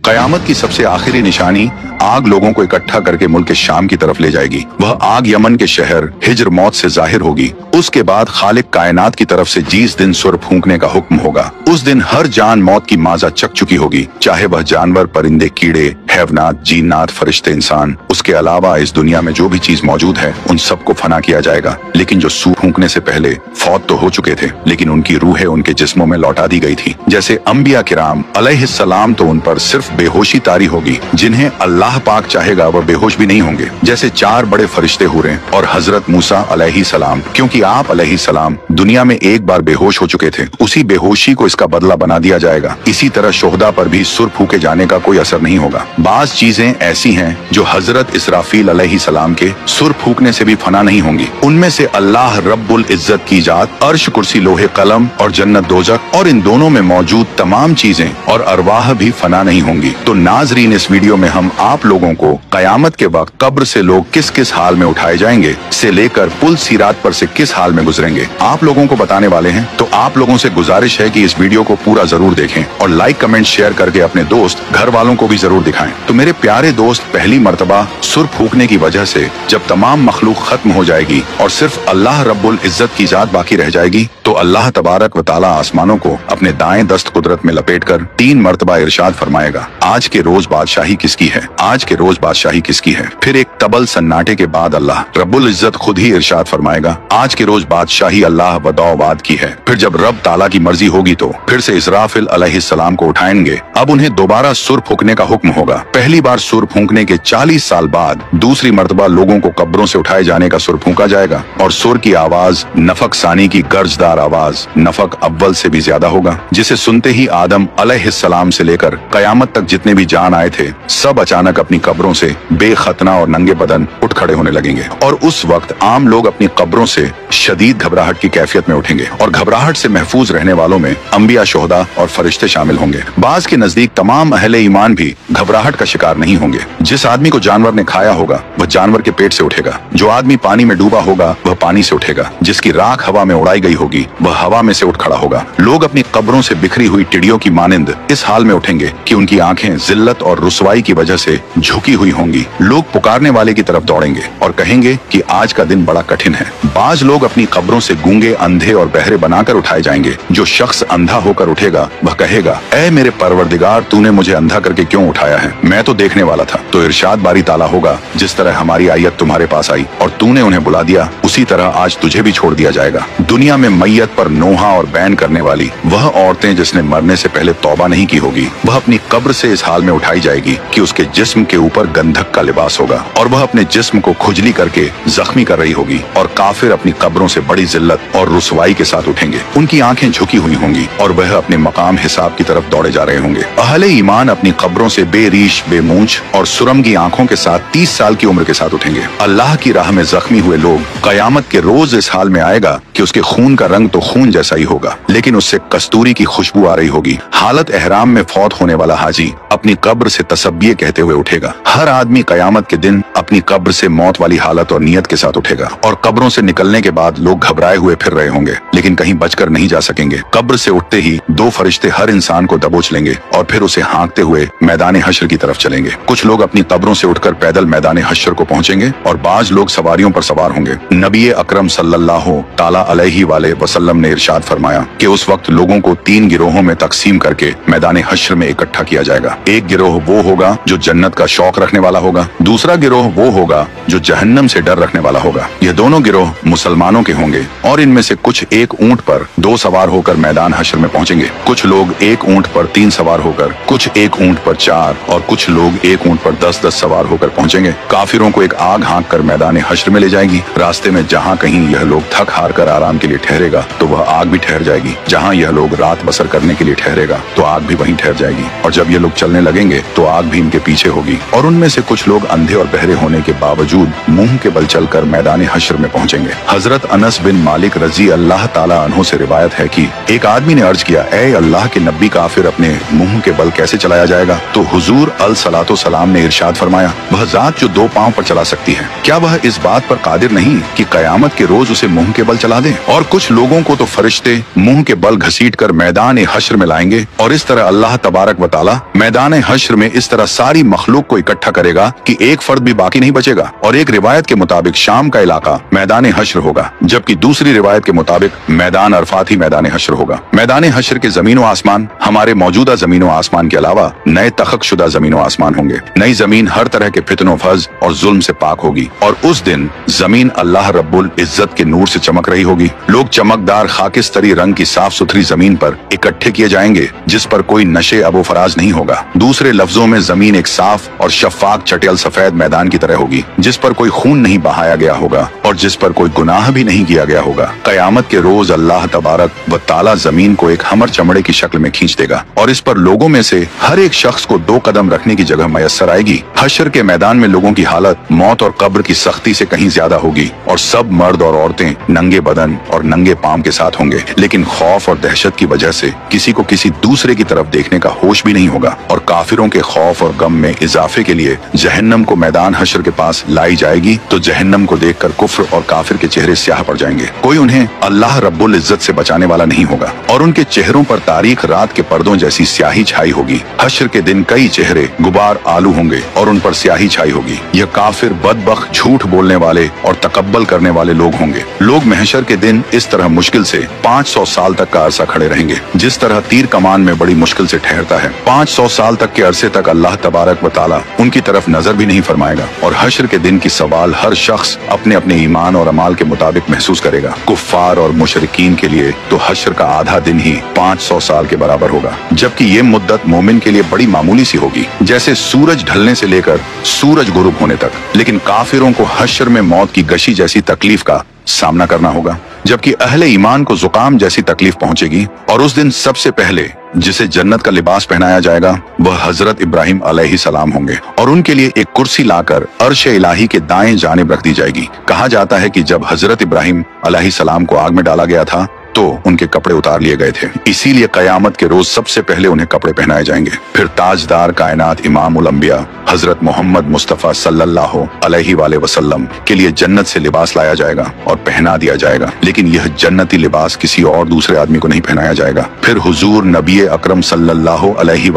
कयामत की सबसे आखिरी निशानी आग लोगों को इकट्ठा करके मुल्क शाम की तरफ ले जाएगी। वह आग यमन के शहर हिज्र मौत से जाहिर होगी। उसके बाद खालिक कायनात की तरफ से जिस दिन सुर फूंकने का हुक्म होगा, उस दिन हर जान मौत की माजा चक चुकी होगी, चाहे वह जानवर, परिंदे, कीड़े, हैवनात, जीन्नात, फरिश्ते, इंसान। उसके अलावा इस दुनिया में जो भी चीज मौजूद है उन सबको फना किया जाएगा। लेकिन जो सूर फूंकने से पहले फौत तो हो चुके थे, लेकिन उनकी रूहें उनके जिस्मों में लौटा दी गई थी। जैसे अंबिया किराम अलैहिस्सलाम, तो उन पर सिर्फ बेहोशी तारी होगी। जिन्हें अल्लाह पाक चाहेगा वह बेहोश भी नहीं होंगे। जैसे 4 बड़े फरिश्ते हुए और हजरत मूसा अलैहिस्सलाम, क्योंकि आप अलैहिस्सलाम दुनिया में एक बार बेहोश हो चुके थे, उसी बेहोशी को इसका बदला बना दिया जाएगा। इसी तरह शोहदा पर भी सुर फूके जाने का कोई असर नहीं होगा। बाज चीजें ऐसी हैं जो हजरत इसराफील अलैहिस्सलाम के सुर फूकने से भी फना नहीं होंगी। उनमें से अल्लाह रब्बुल इज्जत की जात, अर्श, कुर्सी, लोहे कलम और जन्नत दोजख और इन दोनों में मौजूद तमाम चीजें और अरवाह भी फना नहीं होंगी। तो नाजरीन, इस वीडियो में हम आप लोगों को कयामत के वक्त कब्र से लोग किस किस हाल में उठाए जाएंगे से लेकर पुल सीरात पर से किस हाल में गुजरेंगे आप लोगों को बताने वाले हैं। तो आप लोगों से गुजारिश है कि इस वीडियो को पूरा जरूर देखें और लाइक, कमेंट, शेयर करके अपने दोस्त, घर वालों को भी जरूर दिखाएं। तो मेरे प्यारे दोस्त, पहली मर्तबा सुर फूकने की वजह से जब तमाम मखलूक खत्म हो जाएगी और सिर्फ अल्लाह रब्बुल इज्जत की जात बाकी रह जाएगी, तो अल्लाह तबारक व तआला आसमानों को अपने दाएं दस्त कुदरत में लपेटकर 3 मर्तबा इरशाद फरमाएगा, आज के रोज बादशाही किसकी है, आज के रोज बादशाही किसकी है। फिर एक तबल सन्नाटे के बाद अल्लाह रब्बुल इज्जत खुद ही इरशाद फरमाएगा, आज के रोज बादशाही अल्लाह वदौवाद की है। फिर जब रब ताला की मर्जी होगी तो फिर से इसराफिल अलैहिस्सलाम को उठाएंगे। अब उन्हें दोबारा सुर फूकने का हुक्म होगा। पहली बार सुर फूकने के 40 साल बाद दूसरी मर्तबा लोगों को कब्रों से उठाए जाने का सुर फूका जाएगा और सुर की आवाज नफक सानी की गर्जदार आवाज नफक अव्वल से भी ज्यादा होगा, जिसे सुनते ही आदम अलैहिस्सलाम से लेकर कयामत तक जितने भी जान आए थे सब अचानक अपनी कब्रों से बेखतना और नंगे बदन उठ खड़े होने लगेंगे। और उस वक्त आम लोग अपनी कब्रों से शदीद घबराहट की कैफियत में उठेंगे और घबराहट से महफूज रहने वालों में अंबिया, शोहदा और फरिश्ते शामिल होंगे। बाज के नजदीक तमाम अहले ईमान भी घबराहट का शिकार नहीं होंगे। जिस आदमी को जानवर ने खाया होगा वह जानवर के पेट से उठेगा। जो आदमी पानी में डूबा होगा वह पानी से उठेगा। जिसकी राख हवा में उड़ाई गई होगी वह हवा में से उठ खड़ा होगा। लोग अपनी कब्रों से बिखरी हुई टिड्डियों की मानिंद इस हाल में उठेंगे कि उनकी आंखें जिल्लत और रुसवाई की वजह से झुकी हुई होंगी। लोग पुकारने वाले की तरफ दौड़ेंगे और कहेंगे कि आज का दिन बड़ा कठिन है। बाज लोग अपनी कब्रों से गूंगे, अंधे और बहरे बनाकर उठाए जाएंगे। जो शख्स अंधा होकर उठेगा वह कहेगा, ऐ मेरे परवरदिगार, तूने मुझे अंधा करके क्यों उठाया है, मैं तो देखने वाला था। तो इरशाद बारी ताला होगा, जिस तरह हमारी आयत तुम्हारे पास आई और तूने उन्हें बुला दिया, उसी तरह आज तुझे भी छोड़ दिया जाएगा। दुनिया में मैयत पर नोहा और बैन करने वाली वह औरतें जिसने मरने से पहले तौबा नहीं की होगी, वह अपनी कब्र से इस हाल में उठाई जाएगी कि उसके जिस्म के ऊपर गंधक का लिबास होगा और वह अपने जिस्म को खुजली करके जख्मी कर रही होगी। और काफिर अपनी कब्रों से बड़ी जिल्लत और रुसवाई के साथ उठेंगे। उनकी आंखें झुकी हुई होंगी और वह अपने मकाम हिसाब की तरफ दौड़े जा रहे होंगे। अहले ईमान अपनी कब्रों से बेरीश, बेमूंछ और सुरमगी आंखों के साथ 30 साल की उम्र के साथ उठेंगे। अल्लाह की राह में जख्मी हुए लोग कयामत के रोज इस हाल में आएगा कि उसके खून का रंग तो खून जैसा ही होगा, लेकिन उससे कस्तूरी की खुशबू आ रही होगी। हालत एहराम में फौत होने वाला हाजी अपनी कब्र से तसब्बिये कहते हुए उठेगा। हर आदमी कयामत के दिन अपनी कब्र से मौत वाली हालत और नियत के साथ उठेगा और कब्रों से निकलने के बाद लोग घबराए हुए फिर रहे होंगे, लेकिन कहीं बचकर नहीं जा सकेंगे। कब्र से उठते ही 2 फरिश्ते हर इंसान को दबोच लेंगे और फिर उसे हाँकते हुए मैदान हश्र की तरफ चलेंगे। कुछ लोग अपनी कब्रों से उठकर पैदल मैदान हश्र को पहुंचेंगे और बाज लोग सवारियों पर सवार होंगे। नबी अकरम सल्लल्लाहु ताला अलैहि वसल्लम ने इरशाद फरमाया कि उस वक्त लोगों को 3 गिरोहों में तकसीम करके मैदान हश्र में इकट्ठा किया जाएगा। एक गिरोह वो होगा जो जन्नत का शौक रखने वाला होगा, दूसरा गिरोह वो होगा जो जहन्नम से डर रखने वाला होगा। यह दोनों गिरोह मुसलमानों के होंगे और इनमें से कुछ एक ऊंट पर 2 सवार होकर मैदान हश्र में पहुंचेंगे। कुछ लोग एक ऊंट पर 3 सवार होकर, कुछ एक ऊंट पर 4 और कुछ लोग एक ऊंट पर 10-10 सवार होकर पहुंचेंगे। काफिरों को एक आग हाँक कर मैदान हश्र में ले जाएगी। रास्ते में जहाँ कहीं यह लोग थक हार कर आराम के लिए ठहरेगा तो वह आग भी ठहर जाएगी। जहाँ यह लोग रात बसर करने के लिए ठहरेगा तो आग भी वहीं ठहर जाएगी। और जब ये लोग चलने लगेंगे तो आग भी इनके पीछे होगी। और उनमें से कुछ लोग अंधे और बहरे होने के बावजूद मुंह के बल चलकर मैदान हश्र में पहुंचेंगे। हजरत अनस बिन मालिक रजी अल्लाह ताला अन्हु से रिवायत है कि एक आदमी ने अर्ज किया, ऐ अल्लाह के नबी, काफिर अपने मुंह के बल कैसे चलाया जाएगा? तो हुजूर अलसलातो सलाम ने इरशाद फरमाया, वह जात जो दो पांव पर चला सकती है, क्या वह इस बात पर कादिर नहीं कि कयामत के रोज उसे मुंह के बल चला दे? और कुछ लोगों को तो फरिश्ते मुंह के बल घसीट कर मैदान हश्र में लाएंगे, और इस तरह अल्लाह तबारक व तआला मैदान हश्र में इस तरह सारी मखलूक को इकट्ठा करेगा कि एक फर्द भी बाकी नहीं बचेगा। और एक रिवायत के मुताबिक शाम का इलाका मैदान हश्र होगा, जबकि दूसरी रिवायत के मुताबिक मैदान अरफात ही मैदान हश्र होगा। मैदान हश्र के जमीन व आसमान हमारे मौजूदा जमीन व आसमान के अलावा नए तखक शुदा जमीन व आसमान होंगे। नई जमीन हर तरह के फितनों फज और जुल्म से पाक होगी, और उस दिन जमीन अल्लाह रब्बुल इज्जत के नूर से चमक रही होगी। लोग चमकदार खाकिस्तरी रंग की साफ सुथरी जमीन पर इकट्ठे किए जाएंगे, जिस पर कोई नशे अबो फराज नहीं होगा। दूसरे लफ्जों में जमीन एक साफ और शफाक चटेल सफेद मैदान की तरह होगी, जिस पर कोई खून नहीं बहाया गया होगा और जिस पर कोई गुनाह भी नहीं किया गया होगा। कयामत के रोज अल्लाह तबारक व ताला जमीन को एक हमर चमड़े की शक्ल में खींच देगा, और इस पर लोगों में से हर एक शख्स को दो कदम रखने की जगह मैसर आएगी। हश्र के मैदान में लोगों की हालत मौत और कब्र की सख्ती से कहीं ज्यादा होगी, और सब मर्द और औरतें नंगे बदन और नंगे पांव के साथ होंगे, लेकिन खौफ और दहशत की वजह से किसी को किसी दूसरे की तरफ देखने का होश भी नहीं होगा। और काफिरों के खौफ और गम में इजाफे के लिए जहन्नम को मैदान हश्र के पास लाई जाएगी, तो जहन्नम को देखकर कुफ्र और काफिर के चेहरे स्याह पड़ जाएंगे। कोई उन्हें अल्लाह रब्बुल इज्जत से बचाने वाला नहीं होगा, और उनके चेहरों पर तारीख रात के पर्दों जैसी स्याही छाई होगी। हश्र के दिन कई चेहरे गुबार आलू होंगे और उन पर स्याही छाई होगी। यह काफिर, बदबख्त, झूठ बोलने वाले और तकब्बल करने वाले लोग होंगे। लोग महशर के दिन इस तरह मुश्किल से 500 साल तक का अरसा खड़े रहेंगे, जिस तरह तीर कमान में बड़ी मुश्किल से ठहरता है। 500 साल तक के अरसे तक अल्लाह तबारक व ताला उनकी तरफ नजर भी नहीं फरमाएगा, और हश्र के दिन की सवाल हर शख्स अपने अपने ईमान और अमाल के मुताबिक महसूस करेगा। कुफ्फार और मुशरिकीन के लिए तो हश्र का आधा दिन ही 500 साल के बराबर होगा, जबकि ये मुद्दत मोमिन के लिए बड़ी मामूली सी होगी, जैसे सूरज ढलने से लेकर सूरज गुरूब होने तक। लेकिन काफिरों को हश्र में मौत की गशी जैसी तकलीफ का सामना करना होगा, जबकि अहले ईमान को जुकाम जैसी तकलीफ पहुंचेगी। और उस दिन सबसे पहले जिसे जन्नत का लिबास पहनाया जाएगा वह हजरत इब्राहिम अलैहिस्सलाम होंगे, और उनके लिए एक कुर्सी लाकर अर्श इलाही के दाएं जानिब रख दी जाएगी। कहा जाता है कि जब हजरत इब्राहिम अलैहिस्सलाम को आग में डाला गया था तो उनके कपड़े उतार लिए गए थे, इसीलिए कयामत के रोज सबसे पहले उन्हें कपड़े पहनाए जाएंगे। फिर ताजदार कायनात इमामुल अंबिया हजरत मोहम्मद मुस्तफा सल्लल्लाहु अलैहि वसल्लम के लिए जन्नत से लिबास लाया जाएगा और पहना दिया जाएगा, लेकिन यह जन्नती लिबास किसी और दूसरे आदमी को नहीं पहनाया जाएगा। फिर हुजूर नबी अकरम सल्लल्लाहु अलैहि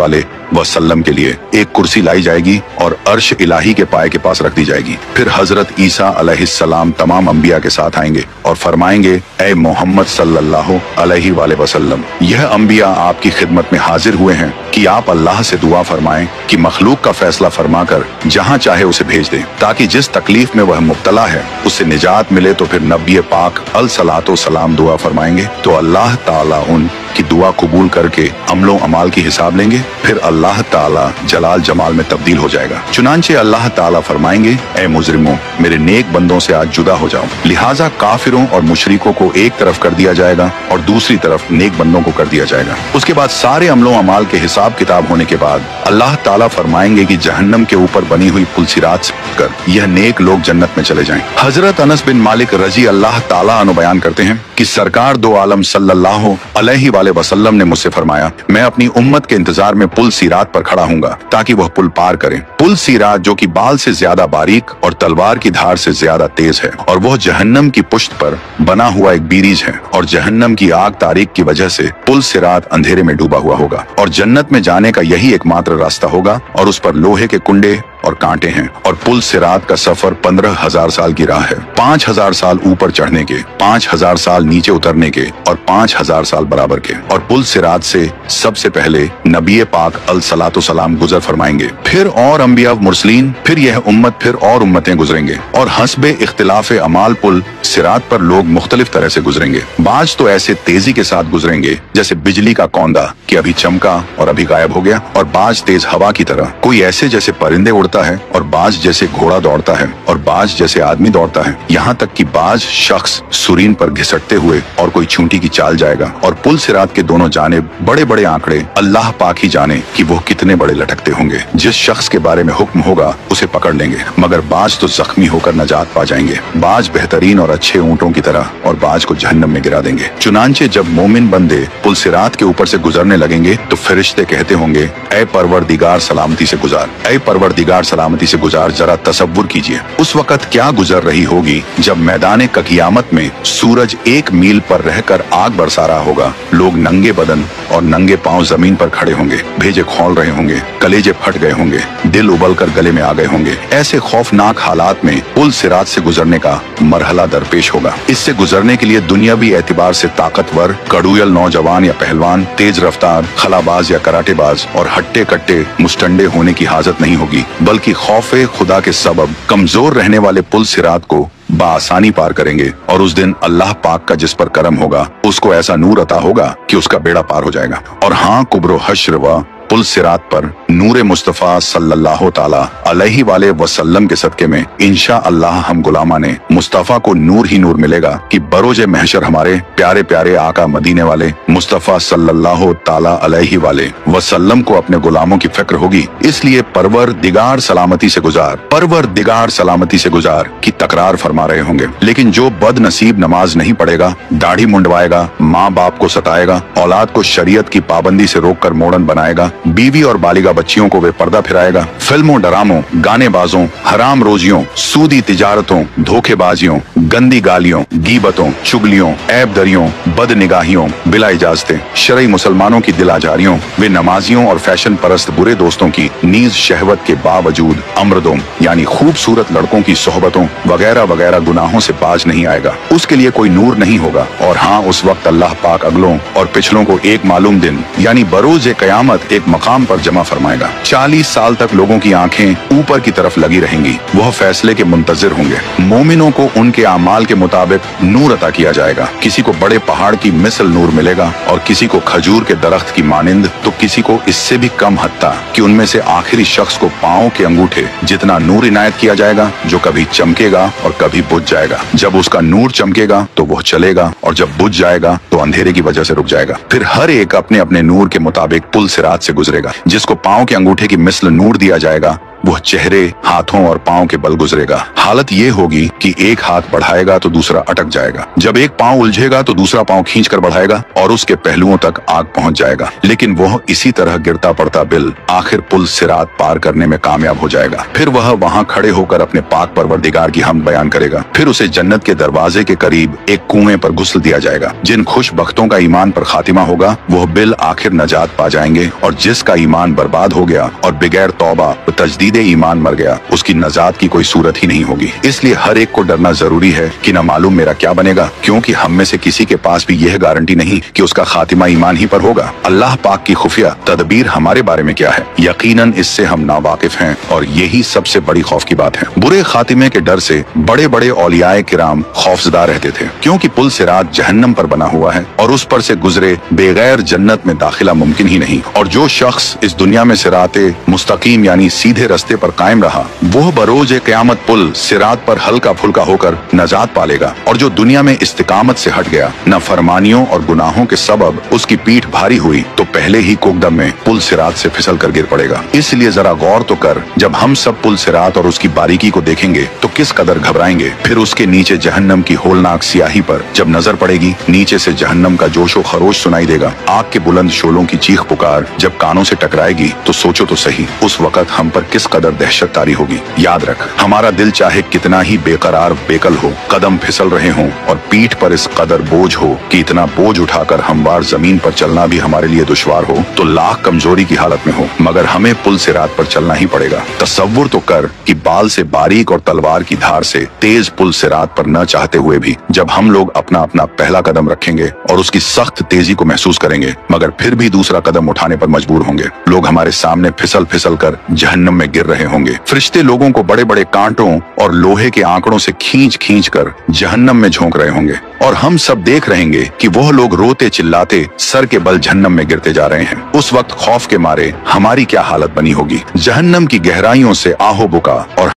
वसल्लम के लिए एक कुर्सी लाई जाएगी और अर्श इलाही के पाए के पास रख दी जाएगी। फिर हजरत ईसा अलैहिस्सलाम तमाम अंबिया के साथ आएंगे और फरमाएंगे, ए मोहम्मद सल्लल्लाहु अलैहि वसल्लम, यह अंबिया आपकी खिदमत में हाजिर हुए हैं कि आप अल्लाह से दुआ फरमाएं कि मखलूक का फैसला फरमाकर जहां चाहे उसे भेज दें, ताकि जिस तकलीफ में वह मुब्तला है उससे निजात मिले। तो फिर नबी पाक अलसलातो सलाम दुआ फरमाएंगे, तो अल्लाह ताला उन की दुआ कबूल करके अमलो अमाल की हिसाब लेंगे। फिर अल्लाह ताला जलाल जमाल में तब्दील हो जाएगा। चुनांचे अल्लाह ताला फरमाएंगे, ए मुजरिमों, मेरे नेक बंदों से आज जुदा हो जाओ। लिहाजा काफिरों और मुशरिकों को एक तरफ कर दिया जाएगा और दूसरी तरफ नेक बंदों को कर दिया जाएगा। उसके बाद सारे अमलो अमाल के हिसाब किताब होने के बाद अल्लाह ताला फरमाएंगे कि जहन्नम के ऊपर बनी हुई पुल सिरात से कर यह नेक लोग जन्नत में चले जाएं। हजरत अनस बिन मालिक रजी अल्लाह ताला अन्हु बयान करते हैं कि सरकार दो आलम सल्लल्लाहु अलैहि वसल्लम ने मुझसे फरमाया, मैं अपनी उम्मत के इंतजार में पुल सिरात पर खड़ा हूँगा ताकि वह पुल पार करें। पुल सिरात जो कि बाल से ज्यादा बारीक और तलवार की धार से ज्यादा तेज है, और वह जहन्नम की पुश्त पर बना हुआ एक बीरीज है, और जहन्नम की आग तारीख की वजह से पुल सिरात अंधेरे में डूबा हुआ होगा, और जन्नत में जाने का यही एकमात्र रास्ता होगा, और उस पर लोहे के कुंडे और कांटे हैं। और पुल सिरात का सफर 15,000 साल की राह है। 5,000 साल ऊपर चढ़ने के, 5,000 साल नीचे उतरने के, और 5,000 साल बराबर के। और पुल सिरात से सबसे पहले नबी पाक अलसलातो सलाम गुजर फरमाएंगे, फिर और अंबिया मुरसलीन, फिर यह उम्मत, फिर और उम्मतें गुजरेंगे, और हस्बे इख्तिलाफे अमाल पुल सिरात पर लोग मुख्तलिफ तरह से गुजरेंगे। बाज तो ऐसे तेजी के साथ गुजरेंगे जैसे बिजली का कौंदा कि अभी चमका और अभी गायब हो गया, और बाज तेज हवा की तरह, कोई ऐसे जैसे परिंदे उड़ उड़ता है और बाज जैसे घोड़ा दौड़ता है और बाज जैसे आदमी दौड़ता है, यहाँ तक कि बाज शख्स सुरीन पर घिसटते हुए और कोई चूंटी की चाल जाएगा। और पुल सिरात के दोनों जानिब बड़े बड़े आंकड़े, अल्लाह पाक ही जाने कि वो कितने बड़े लटकते होंगे। जिस शख्स के बारे में हुक्म होगा उसे पकड़ लेंगे, मगर बाज तो जख्मी होकर नजात पा जाएंगे। बाज बेहतरीन और अच्छे ऊंटों की तरह, और बाज को जहन्नम में गिरा देंगे। चुनांचे जब मोमिन बंदे पुल सिरात के ऊपर से गुजरने लगेंगे तो फरिश्ते कहते होंगे, ऐ परवरदिगार सलामती से गुजार, ऐ परवरदिगार सलामती से गुजार। जरा तसव्वुर कीजिए उस वक्त क्या गुजर रही होगी जब मैदान क़यामत में सूरज 1 मील पर रहकर आग बरसा रहा होगा। लोग नंगे बदन और नंगे पांव जमीन पर खड़े होंगे, भेजे खौल रहे होंगे, कलेजे फट गए होंगे, दिल उबल कर गले में आ गए होंगे। ऐसे खौफनाक हालात में पुल सिरात से गुजरने का मरहला दरपेश होगा। इससे गुजरने के लिए दुनियावी एतबार से ताकतवर, कड़ूयल नौजवान या पहलवान, तेज रफ्तार, खलाबाज या कराटेबाज और हट्टे कट्टे मुस्टंडे होने की हाजत नहीं होगी, बल्कि खौफे खुदा के सबब कमजोर रहने वाले पुल सिरात को बासानी पार करेंगे। और उस दिन अल्लाह पाक का जिस पर करम होगा उसको ऐसा नूर अता होगा कि उसका बेड़ा पार हो जाएगा। और हाँ, कुब्रो हश्र व पुल सिरात पर नूरे मुस्तफ़ा सल्लल्लाहु ताला अलैहि वाले वसल्लम के सदके में इंशा अल्लाह हम गुलामा ने मुस्तफ़ा को नूर ही नूर मिलेगा कि बरोजे महशर हमारे प्यारे प्यारे आका मदीने वाले मुस्तफ़ा सल्लल्लाहु ताला अलैहि वाले वसल्लम को अपने गुलामों की फिक्र होगी। इसलिए परवरदिगार सलामती से गुजार, परवरदिगार सलामती से गुजार की तकरार फरमा रहे होंगे। लेकिन जो बदनसीब नमाज नहीं पढ़ेगा, दाढ़ी मुंडवाएगा, माँ बाप को सताएगा, औलाद को शरीयत की पाबंदी से रोककर मोड़न बनाएगा, बीवी और बालिगा बच्चियों को बेपर्दा फिराएगा, फिल्मों, ड्रामों, गाने बाजों, हराम रोजियों, सूदी तिजारतों, धोखेबाजियों, गंदी गालियों, गीबतों, चुगलियों, ऐब दरियों, बदनिगाहियों, बिला इजाजतें, शरई मुसलमानों की दिलाजारियों, वे नमाजियों और फैशन परस्त बुरे दोस्तों की नीज शहवत के बावजूद अमृदों यानी खूबसूरत लड़कों की सोहबतों वगैरह वगैरह गुनाहों से बाज नहीं आएगा। उसके लिए कोई नूर नहीं होगा। और हाँ, उस वक्त अल्लाह पाक अगलों और पिछलों को एक मालूम दिन यानी बरोज क़यामत एक मकाम पर जमा फरमाएगा। 40 साल तक लोगों की आंखें ऊपर की तरफ लगी रहेंगी। वह फैसले के मुंतजिर होंगे। मोमिनों को उनके आमाल के मुताबिक नूर अता किया जाएगा। किसी को बड़े पहाड़ की मिसल नूर मिलेगा और किसी को खजूर के दरख्त की मानिंद, तो किसी को इससे भी कम, हत्ता कि उनमें से आखिरी शख्स को पाँव के अंगूठे जितना नूर इनायत किया जाएगा, जो कभी चमकेगा और कभी बुझ जाएगा। जब उसका नूर चमकेगा तो वह चलेगा, और जब बुझ जाएगा तो अंधेरे की वजह से रुक जाएगा। फिर हर एक अपने अपने नूर के मुताबिक पुल सिरात से गुजरेगा। जिसको पाँव के अंगूठे की मिसल नूर दिया जाएगा वह चेहरे, हाथों और पाँव के बल गुजरेगा। हालत ये होगी कि एक हाथ बढ़ाएगा तो दूसरा अटक जाएगा। जब एक पाँव उलझेगा तो दूसरा पाँव खींचकर बढ़ाएगा और उसके पहलुओं तक आग पहुंच जाएगा। लेकिन वह इसी तरह गिरता पड़ता बिल आखिर पुल सिरात पार करने में कामयाब हो जाएगा। फिर वह वहां खड़े होकर अपने पाक परवरदिगार की हमद बयान करेगा। फिर उसे जन्नत के दरवाजे के करीब एक कुएं पर गुस्ल दिया जाएगा। जिन खुश बख्तों का ईमान पर खातिमा होगा वह बिल आखिर नजात पा जाएंगे, और जिसका ईमान बर्बाद हो गया और बगैर तौबा तजदीद ईमान मर गया, उसकी नजात की कोई सूरत ही नहीं होगी। इसलिए हर एक को डरना जरूरी है कि न मालूम मेरा क्या बनेगा, क्योंकि हम में से किसी के पास भी यह गारंटी नहीं कि उसका खातिमा ईमान ही पर होगा। अल्लाह पाक की खुफिया तदबीर हमारे बारे में क्या है, यकीनन इससे हम नावाकिफ हैं, और यही सबसे बड़ी खौफ की बात है। बुरे खातिमे के डर से बड़े बड़े औलियाए किराम खौफजदा रहते थे, क्योंकि पुल सिरात जहन्नम पर बना हुआ है और उस पर से गुजरे बगैर जन्नत में दाखिला मुमकिन ही नहीं। और जो शख्स इस दुनिया में सिराते मुस्तकीम यानी सीधे रस्ते पर कायम रहा, वो बरोज क़यामत पुल सिरात पर हल्का फुल्का होकर नजात पालेगा। और जो दुनिया में इस्तिकामत से हट गया, न फरमानियों और गुनाहों के सबब उसकी पीठ भारी हुई, तो पहले ही कुकदम में पुल सिरात से फिसल कर गिर पड़ेगा। इसलिए जरा गौर तो कर, जब हम सब पुल सिरात और उसकी बारीकी को देखेंगे तो किस कदर घबराएंगे। फिर उसके नीचे जहन्नम की होलनाक सियाही पर जब नजर पड़ेगी, नीचे से जहन्नम का जोशो खरोश सुनाई देगा। आग के बुलंद शोलों की चीख पुकार जब कानों से टकराएगी तो सोचो तो सही उस वक्त हम पर किस कदर दहशत तारी होगी। याद रख, हमारा दिल चाहे कितना ही बेकरार बेकल हो, कदम फिसल रहे हों और पीठ पर इस कदर बोझ हो कि इतना बोझ उठाकर हमवार जमीन पर चलना भी हमारे लिए दुश्वार हो, तो लाख कमजोरी की हालत में हो, मगर हमें पुल सिरात पर चलना ही पड़ेगा। तसव्वुर तो कर कि बाल से बारीक और तलवार की धार से तेज पुल सिरात पर न चाहते हुए भी जब हम लोग अपना अपना पहला कदम रखेंगे और उसकी सख्त तेजी को महसूस करेंगे, मगर फिर भी दूसरा कदम उठाने पर मजबूर होंगे। लोग हमारे सामने फिसल फिसल कर जहन्नम में गिर रहे होंगे। फरिश्ते लोगों को बड़े बड़े कांटों और लोहे के आंकड़ों से खींच खींच कर जहन्नम में झोंक रहे होंगे, और हम सब देख रहेंगे कि वह लोग रोते चिल्लाते सर के बल जहन्नम में गिरते जा रहे हैं। उस वक्त खौफ के मारे हमारी क्या हालत बनी होगी। जहन्नम की गहराइयों से आहो बुका और